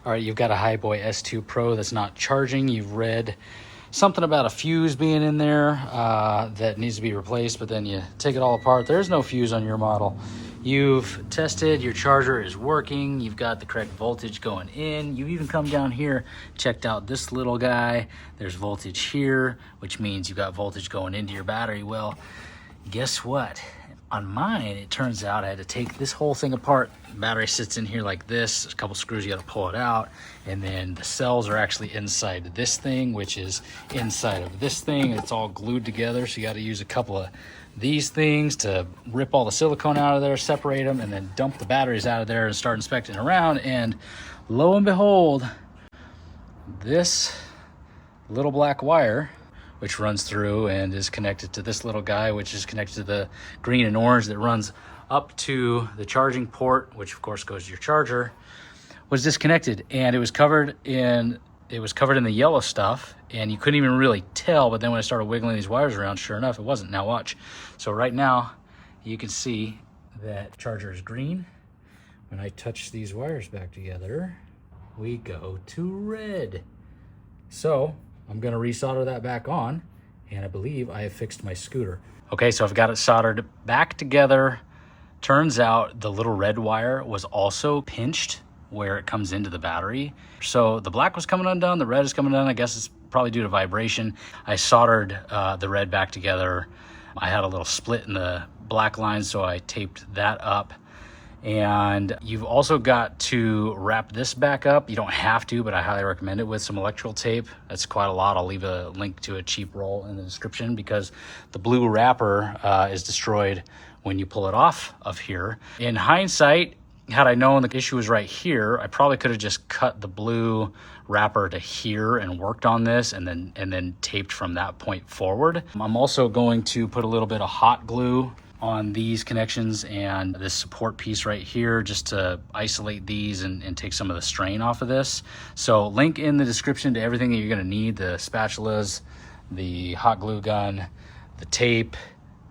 All right, you've got a HiBoy S2 Pro that's not charging. You've read something about a fuse being in there that needs to be replaced, but then you take it all apart. There's no fuse on your model. You've tested your charger is working. You've got the correct voltage going in. You've even come down here, checked out this little guy. There's voltage here, which means you've got voltage going into your battery. Well, guess what? On mine, it turns out I had to take this whole thing apart. The battery sits in here like this. There's a couple screws, you gotta pull it out. And then the cells are actually inside this thing, which is inside of this thing. It's all glued together, so you gotta use a couple of these things to rip all the silicone out of there, separate them, and then dump the batteries out of there and start inspecting around. And lo and behold, this little black wire, which runs through and is connected to this little guy, which is connected to the green and orange that runs up to the charging port, which of course goes to your charger, was disconnected. And it was covered in the yellow stuff, and you couldn't even really tell. But then when I started wiggling these wires around, sure enough, it wasn't. Now watch. So right now you can see that charger is green. When I touch these wires back together, we go to red. So I'm gonna resolder that back on, and I believe I have fixed my scooter. Okay, so I've got it soldered back together. Turns out the little red wire was also pinched where it comes into the battery. So the black was coming undone, the red is coming undone. I guess it's probably due to vibration. I soldered the red back together. I had a little split in the black line, so I taped that up. And you've also got to wrap this back up. You don't have to, but I highly recommend it with some electrical tape. That's quite a lot. I'll leave a link to a cheap roll in the description, because the blue wrapper is destroyed when you pull it off of here. In hindsight, had I known the issue was right here, I probably could have just cut the blue wrapper to here and worked on this and then taped from that point forward. I'm also going to put a little bit of hot glue on these connections and this support piece right here, just to isolate these and take some of the strain off of this. So link in the description to everything that you're gonna need: the spatulas, the hot glue gun, the tape,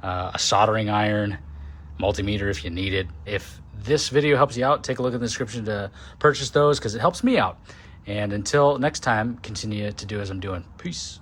a soldering iron, multimeter if you need it. If this video helps you out, take a look in the description to purchase those, because it helps me out. And until next time, continue to do as I'm doing. Peace.